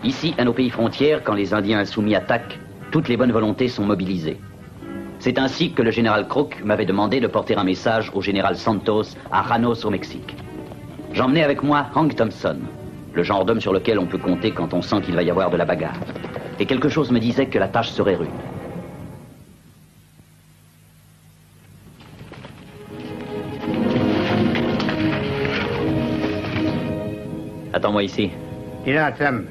Ici, à nos pays frontières, quand les Indiens insoumis attaquent, toutes les bonnes volontés sont mobilisées. C'est ainsi que le général Crook m'avait demandé de porter un message au général Santos à Janos au Mexique. J'emmenais avec moi Hank Thompson, le genre d'homme sur lequel on peut compter quand on sent qu'il va y avoir de la bagarre. Et quelque chose me disait que la tâche serait rude. Attends-moi ici. Dis là, Sam,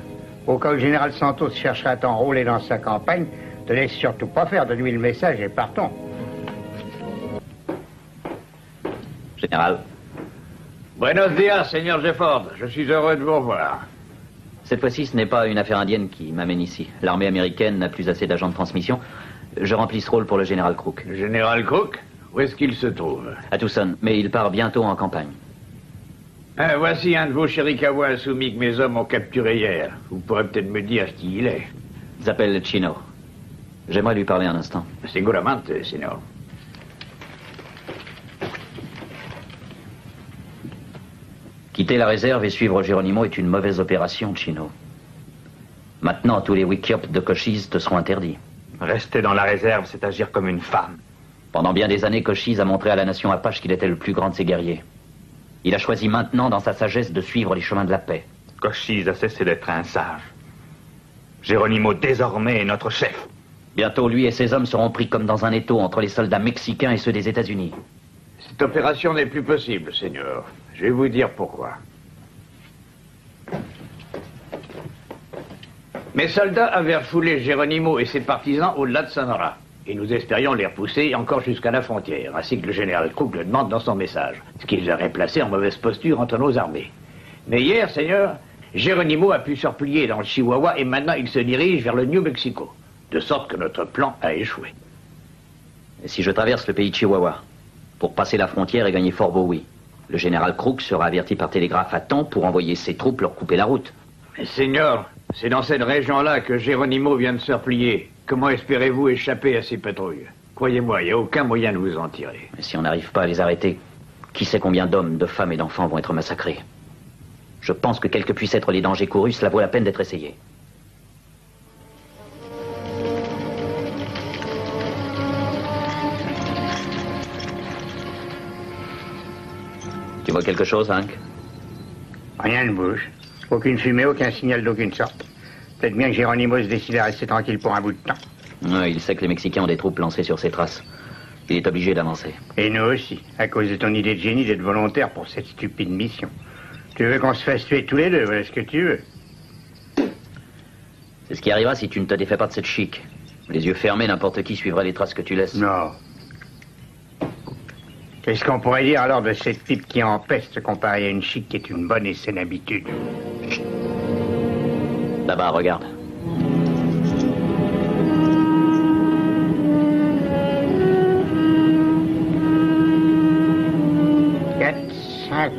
au cas où le général Santos chercherait à t'enrôler dans sa campagne, te laisse surtout pas faire, donne-lui le message et partons. Général. Buenos dias, Seigneur Jefford. Je suis heureux de vous revoir. Cette fois-ci, ce n'est pas une affaire indienne qui m'amène ici. L'armée américaine n'a plus assez d'agents de transmission. Je remplis ce rôle pour le général Crook. Le général Crook? Où est-ce qu'il se trouve? À Tucson, mais il part bientôt en campagne. Voici un de vos chéricavois insoumis que mes hommes ont capturé hier. Vous pourrez peut-être me dire qui il est. Il s'appelle Chino. J'aimerais lui parler un instant. Seguramente, signor. Quitter la réserve et suivre Geronimo est une mauvaise opération, Chino. Maintenant, tous les wickiups de Cochise te seront interdits. Rester dans la réserve, c'est agir comme une femme. Pendant bien des années, Cochise a montré à la nation Apache qu'il était le plus grand de ses guerriers. Il a choisi maintenant, dans sa sagesse, de suivre les chemins de la paix. Cochise a cessé d'être un sage. Geronimo, désormais, est notre chef. Bientôt, lui et ses hommes seront pris comme dans un étau entre les soldats mexicains et ceux des États-Unis. Cette opération n'est plus possible, Seigneur. Je vais vous dire pourquoi. Mes soldats avaient refoulé Geronimo et ses partisans au-delà de Sonora. Et nous espérions les repousser encore jusqu'à la frontière, ainsi que le général Crook le demande dans son message, ce qui les aurait placés en mauvaise posture entre nos armées. Mais hier, Seigneur, Geronimo a pu se replier dans le Chihuahua et maintenant il se dirige vers le New Mexico, de sorte que notre plan a échoué. Et si je traverse le pays de Chihuahua, pour passer la frontière et gagner Fort Bowie, le général Crook sera averti par télégraphe à temps pour envoyer ses troupes leur couper la route. Mais Seigneur, c'est dans cette région-là que Geronimo vient de se replier. Comment espérez-vous échapper à ces patrouilles? Croyez-moi, il n'y a aucun moyen de vous en tirer. Mais si on n'arrive pas à les arrêter, qui sait combien d'hommes, de femmes et d'enfants vont être massacrés? Je pense que quels que puissent être les dangers courus, cela vaut la peine d'être essayé. Tu vois quelque chose, Hank? Rien ne bouge. Aucune fumée, aucun signal d'aucune sorte. Peut-être bien que Geronimo se décide à rester tranquille pour un bout de temps. Ouais, il sait que les Mexicains ont des troupes lancées sur ses traces. Il est obligé d'avancer. Et nous aussi, à cause de ton idée de génie d'être volontaire pour cette stupide mission. Tu veux qu'on se fasse tuer tous les deux, voilà ce que tu veux. C'est ce qui arrivera si tu ne te défais pas de cette chic. Les yeux fermés, n'importe qui suivra les traces que tu laisses. Non. Qu'est-ce qu'on pourrait dire alors de cette pipe qui empeste comparée à une chic qui est une bonne et saine habitude? Là-bas, regarde.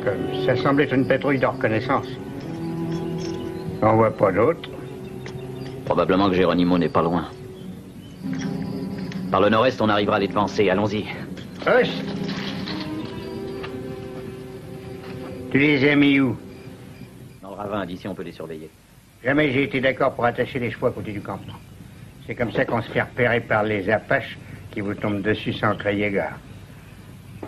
Comme ça semble être une patrouille de reconnaissance. On voit pas d'autres. Probablement que Geronimo n'est pas loin. Par le nord-est, on arrivera à les devancer. Allons-y. Host! Tu les as mis où? Dans le ravin, d'ici, on peut les surveiller. Jamais j'ai été d'accord pour attacher les chevaux à côté du campement. C'est comme ça qu'on se fait repérer par les Apaches qui vous tombent dessus sans crier gare.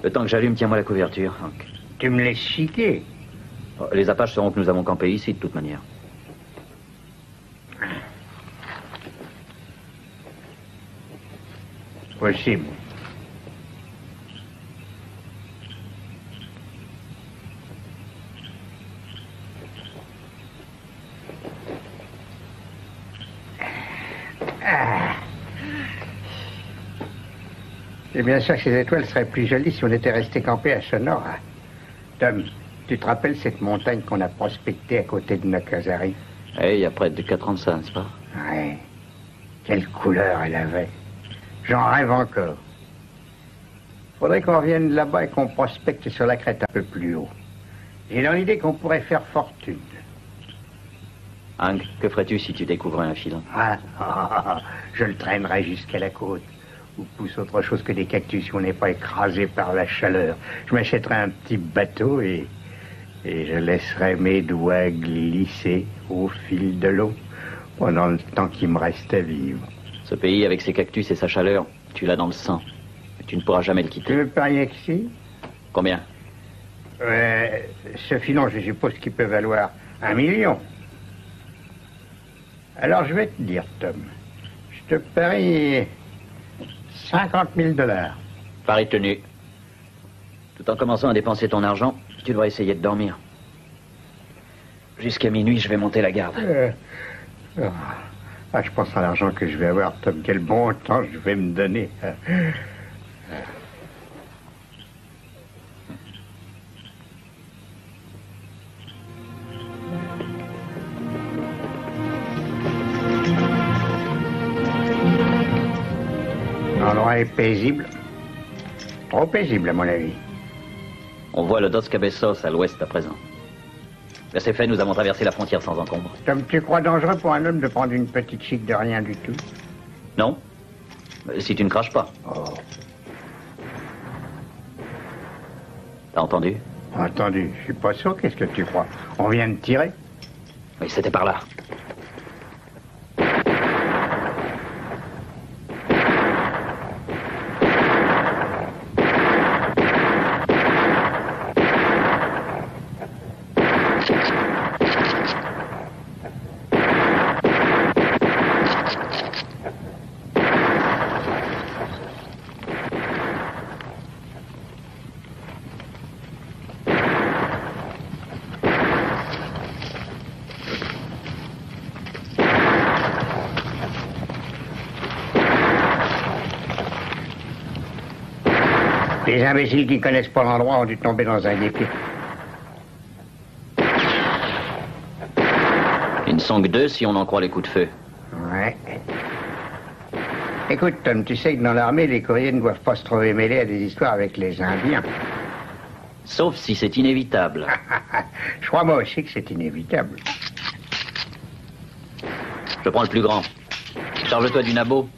Le temps que j'allume, tiens-moi la couverture, Hank. Tu me laisses chiquer. Les Apaches sauront que nous avons campé ici, de toute manière. Possible. C'est bien sûr que ces étoiles seraient plus jolies si on était resté campé à Sonora. Tom, tu te rappelles cette montagne qu'on a prospectée à côté de Nakazari? Eh, il y a près de 4 ans de ça, n'est-ce pas? Ouais. Quelle couleur elle avait. J'en rêve encore. Faudrait qu'on revienne là-bas et qu'on prospecte sur la crête un peu plus haut. J'ai dans l'idée qu'on pourrait faire fortune. Hank, que ferais-tu si tu découvrais un filon? Je le traînerais jusqu'à la côte. Ou pousse autre chose que des cactus si on n'est pas écrasé par la chaleur. Je m'achèterais un petit bateau et je laisserais mes doigts glisser au fil de l'eau Pendant le temps qu'il me reste à vivre. Ce pays, avec ses cactus et sa chaleur, tu l'as dans le sang. Et tu ne pourras jamais le Tu quitter. veux parier que si? Combien? Ce filon, je suppose qu'il peut valoir 1 million. Alors, je vais te dire, Tom. Je te parie 50 000 $. Pari tenu. Tout en commençant à dépenser ton argent, tu devrais essayer de dormir. Jusqu'à minuit, je vais monter la garde. Je pense à l'argent que je vais avoir, Tom. Quel bon temps je vais me donner. L'endroit est paisible. Trop paisible, à mon avis. On voit le Dos Cabezos à l'ouest à présent. Ben, c'est fait, nous avons traversé la frontière sans encombre. Tom, tu crois dangereux pour un homme de prendre une petite chic de rien du tout? Non? Si tu ne craches pas. Oh. T'as entendu? Entendu, je suis pas sûr. Qu'est-ce que tu crois? On vient de tirer? Oui, c'était par là. Les imbéciles qui ne connaissent pas l'endroit ont dû tomber dans un guépier. Ils ne sont que deux si on en croit les coups de feu. Ouais. Écoute, Tom, tu sais que dans l'armée, les courriers ne doivent pas se trouver mêlés à des histoires avec les Indiens. Sauf si c'est inévitable. Je crois moi aussi que c'est inévitable. Je prends le plus grand. Charge-toi du nabot.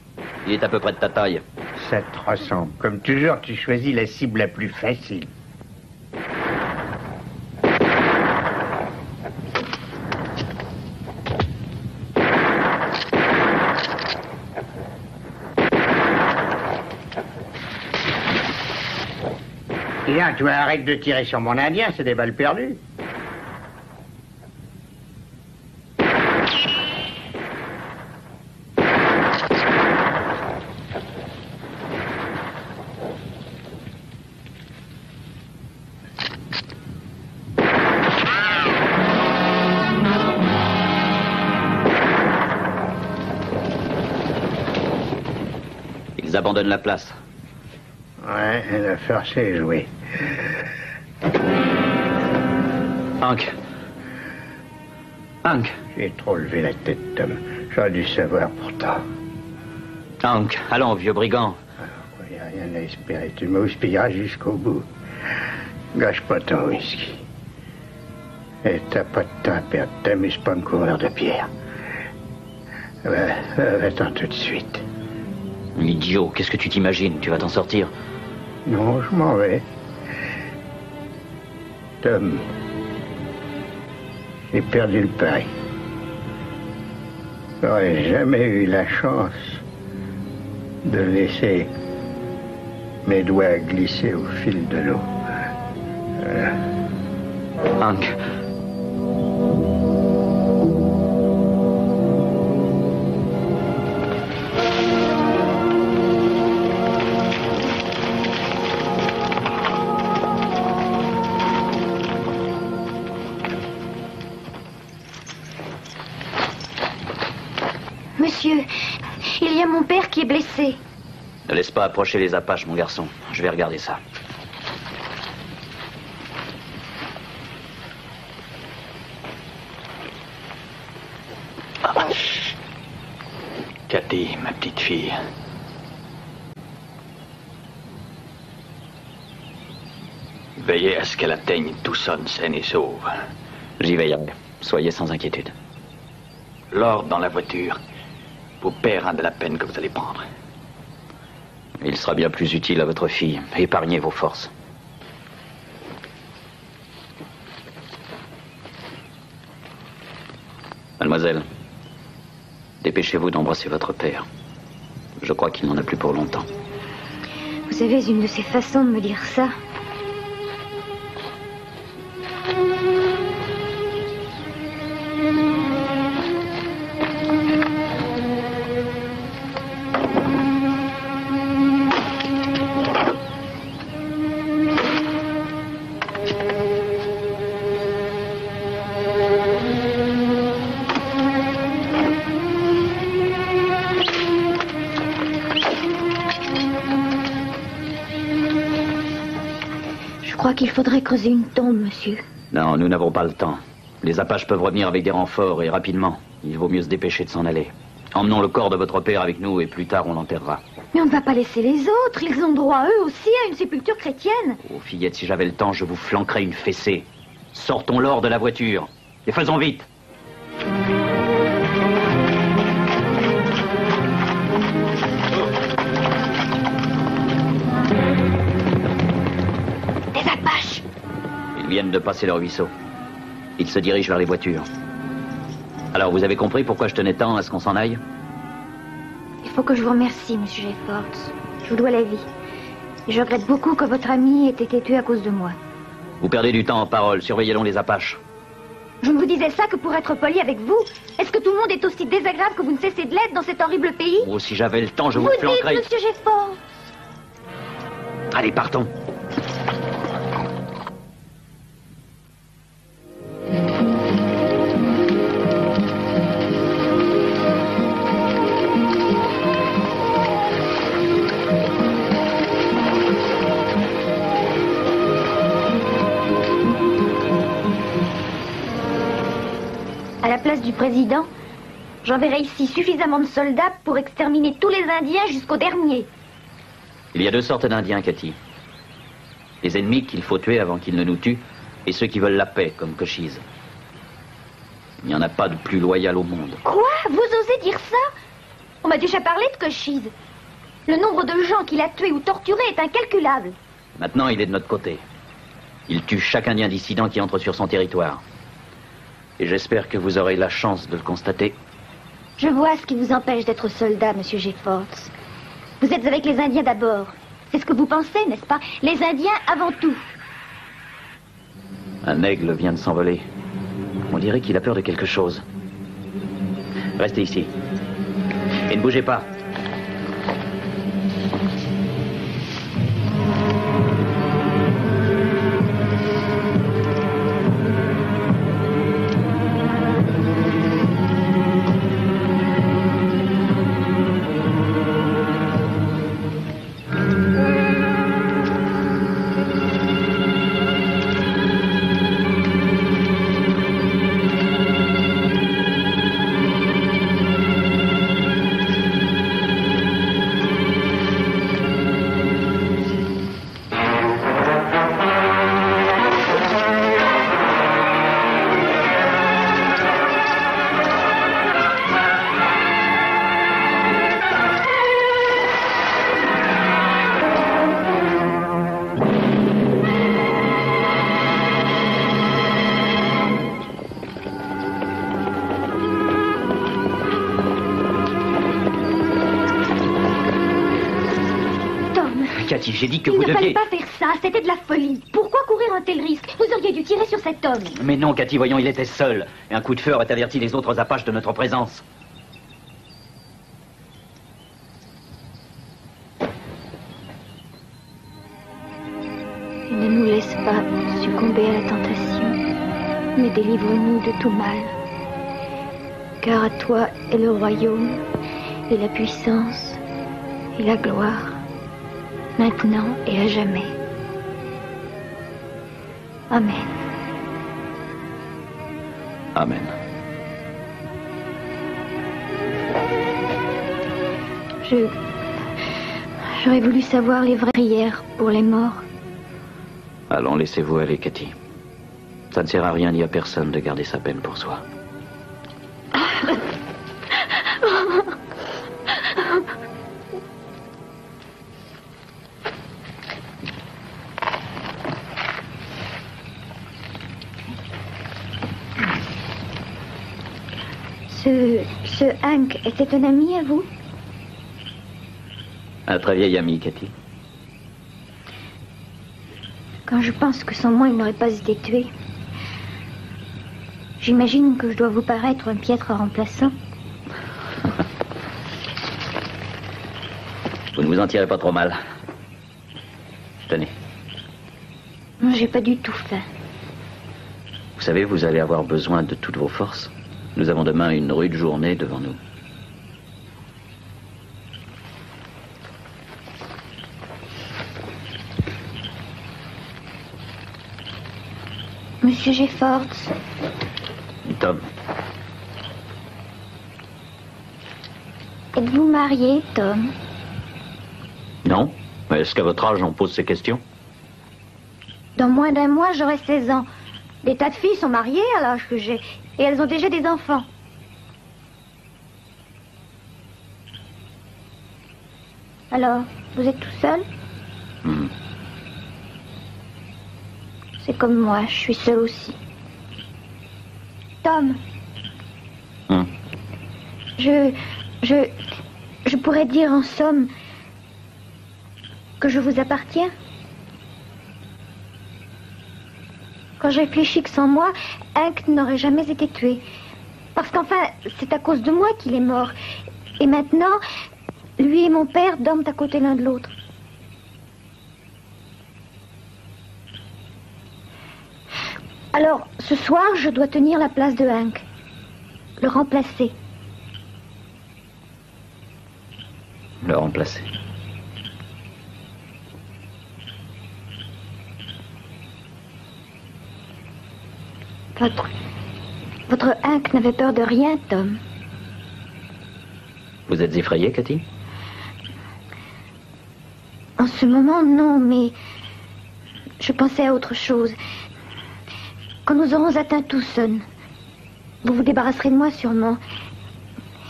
Il est à peu près de ta taille. Ça te ressemble. Comme toujours, tu choisis la cible la plus facile. Bien, tu arrêtes de tirer sur mon indien, c'est des balles perdues. Ils abandonnent la place. Ouais, l'affaire c'est joué. Hank. Hank. J'ai trop levé la tête, Tom. J'aurais dû savoir pourtant. Hank, allons, vieux brigand. Il n'y a rien à espérer. Tu me houspilleras jusqu'au bout. Gâche pas ton whisky. Et t'as pas de temps à perdre. T'amuses pas à me courir de pierre. Va-t'en tout de suite. Idiot, qu'est-ce que tu t'imagines? Tu vas t'en sortir? Non, je m'en vais. Tom, j'ai perdu le pari. J'aurais jamais eu la chance de laisser mes doigts glisser au fil de l'eau. Hank. Monsieur, il y a mon père qui est blessé. Ne laisse pas approcher les Apaches, mon garçon. Je vais regarder ça. Ah. Cathy, ma petite fille. Veillez à ce qu'elle atteigne Tucson saine et sauve. J'y veillerai. Soyez sans inquiétude. L'ordre dans la voiture vous paiera de la peine que vous allez prendre. Il sera bien plus utile à votre fille. Épargnez vos forces. Mademoiselle, Dépêchez-vous d'embrasser votre père. Je crois qu'il n'en a plus pour longtemps. Vous avez une de ces façons de me dire ça. Il faudrait creuser une tombe, monsieur. Non, nous n'avons pas le temps. Les Apaches peuvent revenir avec des renforts et rapidement. Il vaut mieux se dépêcher de s'en aller. Emmenons le corps de votre père avec nous et plus tard on l'enterrera. Mais on ne va pas laisser les autres. Ils ont droit, eux aussi, à une sépulture chrétienne. Oh, fillette, si j'avais le temps, je vous flanquerais une fessée. Sortons l'or de la voiture. Et faisons vite. Ils viennent de passer le ruisseau. Ils se dirigent vers les voitures. Alors, vous avez compris pourquoi je tenais tant à ce qu'on s'en aille? Il faut que je vous remercie, monsieur Jeffords. Je vous dois la vie. Et je regrette beaucoup que votre ami ait été tué à cause de moi. Vous perdez du temps en paroles. Surveillez donc les Apaches. Je ne vous disais ça que pour être poli avec vous. Est-ce que tout le monde est aussi désagréable que vous ne cessez de l'être dans cet horrible pays? Oh, si j'avais le temps, je vous Vous flanquerais. dites, monsieur Jeffords. Allez, partons. À la place du président, j'enverrai ici suffisamment de soldats pour exterminer tous les Indiens jusqu'au dernier. Il y a deux sortes d'Indiens, Cathy. Les ennemis qu'il faut tuer avant qu'ils ne nous tuent, et ceux qui veulent la paix, comme Cochise. Il n'y en a pas de plus loyal au monde. Quoi? Vous osez dire ça? On m'a déjà parlé de Cochise. Le nombre de gens qu'il a tués ou torturés est incalculable. Maintenant, il est de notre côté. Il tue chaque Indien dissident qui entre sur son territoire. Et j'espère que vous aurez la chance de le constater. Je vois ce qui vous empêche d'être soldat, monsieur Jeffords. Vous êtes avec les Indiens d'abord. C'est ce que vous pensez, n'est-ce pas? Les Indiens avant tout. Un aigle vient de s'envoler. On dirait qu'il a peur de quelque chose. Restez ici. Et ne bougez pas. Cathy, j'ai dit que vous Il ne fallait deviez... pas faire ça, c'était de la folie. Pourquoi courir un tel risque? Vous auriez dû tirer sur cet homme. Mais non, Cathy, voyons, il était seul. Et un coup de feu aurait averti les autres Apaches de notre présence. Ne nous laisse pas succomber à la tentation, mais délivre-nous de tout mal. Car à toi est le royaume, et la puissance, et la gloire, maintenant et à jamais. Amen. Amen. J'aurais voulu savoir les vraies prières pour les morts. Allons, laissez-vous aller, Cathy. Ça ne sert à rien ni à personne de garder sa peine pour soi. Ce Hank était un ami à vous? Un très vieil ami, Cathy. Quand je pense que sans moi, il n'aurait pas été tué, j'imagine que je dois vous paraître un piètre remplaçant. Vous ne vous en tirez pas trop mal. Tenez. Non, j'ai pas du tout faim. Vous savez, vous allez avoir besoin de toutes vos forces. Nous avons demain une rude journée devant nous. Monsieur Jeffords. Tom. Êtes-vous marié, Tom? Non? Mais est-ce qu'à votre âge, on pose ces questions? Dans moins d'un mois, j'aurai 16 ans. Des tas de filles sont mariées à l'âge que j'ai. Et elles ont déjà des enfants. Alors, vous êtes tout seul? C'est comme moi, je suis seule aussi. Tom. Je pourrais dire en somme que je vous appartiens. Quand je réfléchis que sans moi, Hank n'aurait jamais été tué. Parce qu'enfin, c'est à cause de moi qu'il est mort. Et maintenant, lui et mon père dorment à côté l'un de l'autre. Alors, ce soir, je dois tenir la place de Hank. Le remplacer. Le remplacer. Votre Hank n'avait peur de rien, Tom. Vous êtes effrayée, Cathy? En ce moment, non, mais je pensais à autre chose. Quand nous aurons atteint Tucson, vous vous débarrasserez de moi sûrement.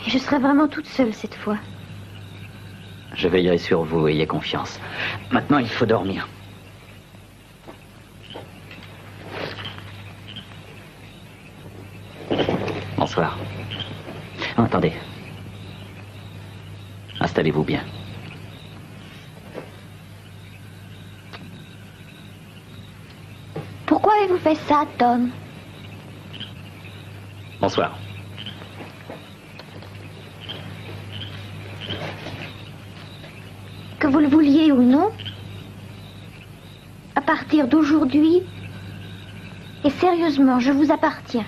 Et je serai vraiment toute seule cette fois. Je veillerai sur vous, ayez confiance. Maintenant, il faut dormir. Bonsoir. Oh, attendez. Installez-vous bien. Pourquoi avez-vous fait ça, Tom? Bonsoir. Que vous le vouliez ou non, à partir d'aujourd'hui, et sérieusement, je vous appartiens.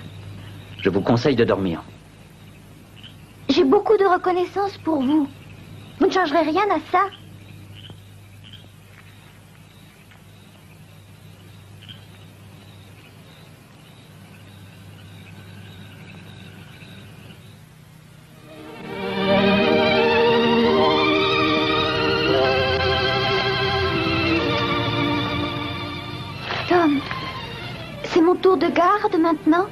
Je vous conseille de dormir. J'ai beaucoup de reconnaissance pour vous. Vous ne changerez rien à ça. Tom, c'est mon tour de garde maintenant?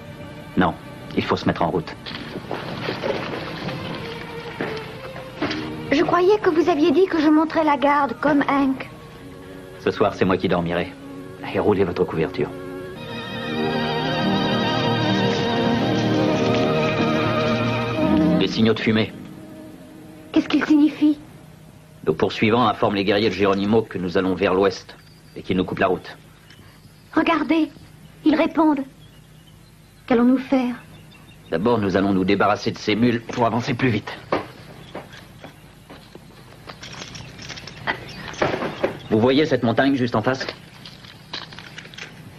Non, il faut se mettre en route. Je croyais que vous aviez dit que je monterais la garde, comme Hank. Ce soir, c'est moi qui dormirai. Et roulez votre couverture. Les signaux de fumée. Qu'est-ce qu'ils signifient? Nos poursuivants informent les guerriers de Geronimo que nous allons vers l'ouest et qu'ils nous coupent la route. Regardez, ils répondent. Qu'allons-nous faire? D'abord, nous allons nous débarrasser de ces mules pour avancer plus vite. Vous voyez cette montagne juste en face?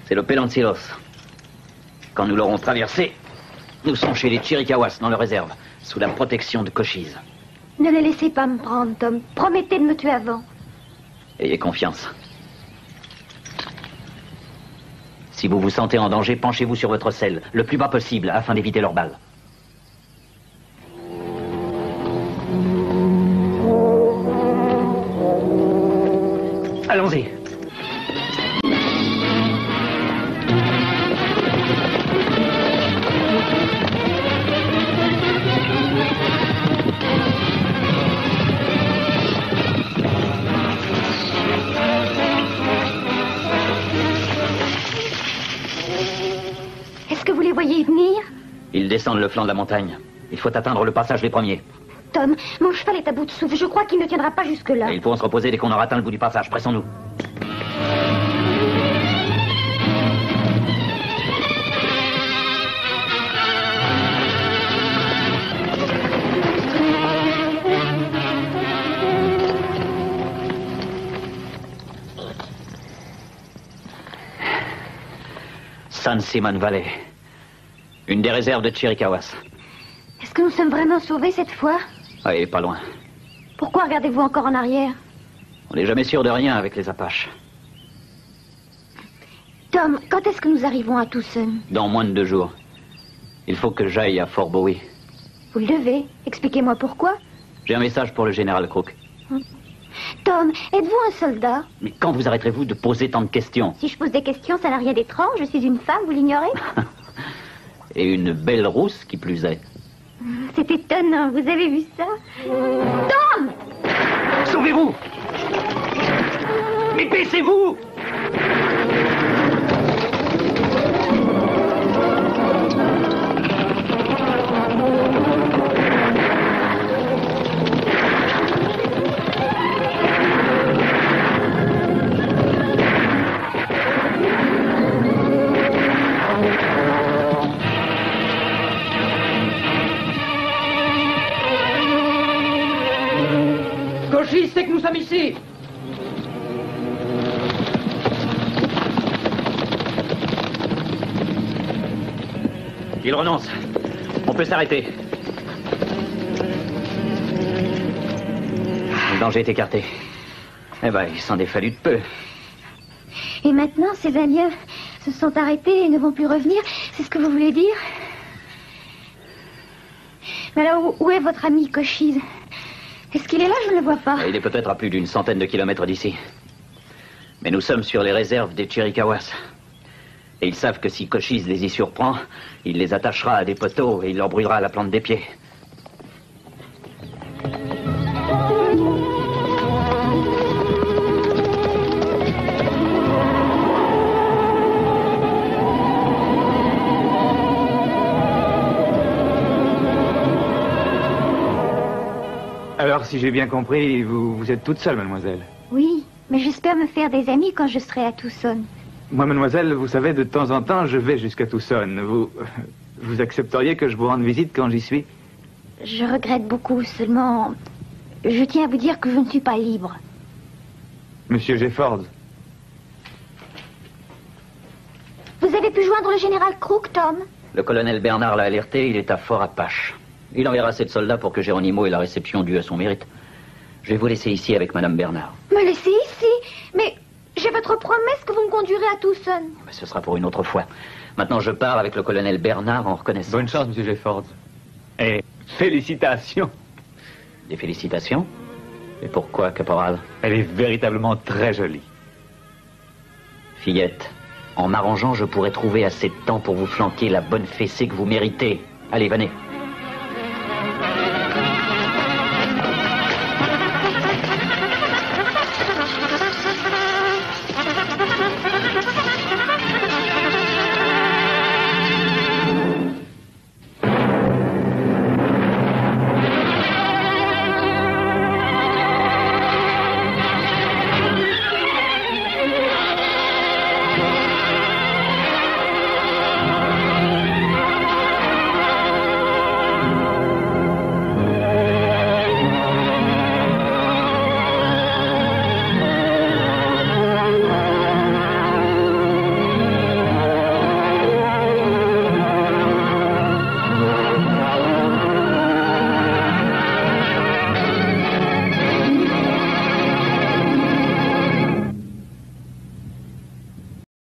C'est le Pelancios. Quand nous l'aurons traversée, nous serons chez les Chiricahuas, dans leur réserve, sous la protection de Cochise. Ne les laissez pas me prendre, Tom. Promettez de me tuer avant. Ayez confiance. Si vous vous sentez en danger, penchez-vous sur votre selle, le plus bas possible, afin d'éviter leurs balles. Allons-y. Est-ce que vous les voyez venir? Ils descendent le flanc de la montagne. Il faut atteindre le passage des premiers. Tom, mon cheval est à bout de souffle. Je crois qu'il ne tiendra pas jusque-là. Et il faut se reposer dès qu'on aura atteint le bout du passage. Pressons-nous. San Simon Valley. Une des réserves de Chiricahua. Est-ce que nous sommes vraiment sauvés cette fois? Oui, pas loin. Pourquoi regardez-vous encore en arrière? On n'est jamais sûr de rien avec les Apaches. Tom, quand est-ce que nous arrivons à Tucson? Dans moins de 2 jours. Il faut que j'aille à Fort Bowie. Vous le devez. Expliquez-moi pourquoi. J'ai un message pour le général Crook. Tom, êtes-vous un soldat? Mais quand vous arrêterez-vous de poser tant de questions? Si je pose des questions, ça n'a rien d'étrange. Je suis une femme, vous l'ignorez? Et une belle rousse qui plus est. C'est étonnant, vous avez vu ça? Tom! Sauvez-vous! Mais baissez-vous! Cochise, c'est que nous sommes ici. Il renonce. On peut s'arrêter. Le danger est écarté. Eh ben, il s'en est fallu de peu. Et maintenant, ces Indiens se sont arrêtés et ne vont plus revenir. C'est ce que vous voulez dire? Mais alors, où est votre ami Cochise? Est-ce qu'il est là? Je ne le vois pas. Il est peut-être à plus d'une centaine de kilomètres d'ici. Mais nous sommes sur les réserves des Chiricahuas. Et ils savent que si Cochise les y surprend, il les attachera à des poteaux et il leur brûlera la plante des pieds. Alors, si j'ai bien compris, vous êtes toute seule, mademoiselle. Oui, mais j'espère me faire des amis quand je serai à Tucson. Moi, mademoiselle, vous savez, de temps en temps, je vais jusqu'à Tucson. Vous accepteriez que je vous rende visite quand j'y suis? Je regrette beaucoup, seulement... Je tiens à vous dire que je ne suis pas libre. Monsieur Jefford. Vous avez pu joindre le général Crook, Tom? Le colonel Bernard l'a alerté, il est à Fort Apache. Il enverra assez de soldats pour que Geronimo ait la réception due à son mérite. Je vais vous laisser ici avec Madame Bernard. Me laisser ici? Mais j'ai votre promesse que vous me conduirez à Tucson. Mais ce sera pour une autre fois. Maintenant, je pars avec le colonel Bernard en reconnaissance. Bonne chance, monsieur Jefford. Et félicitations. Des félicitations? Et pourquoi, caporal? Elle est véritablement très jolie. Fillette, en m'arrangeant, je pourrais trouver assez de temps pour vous flanquer la bonne fessée que vous méritez. Allez, venez.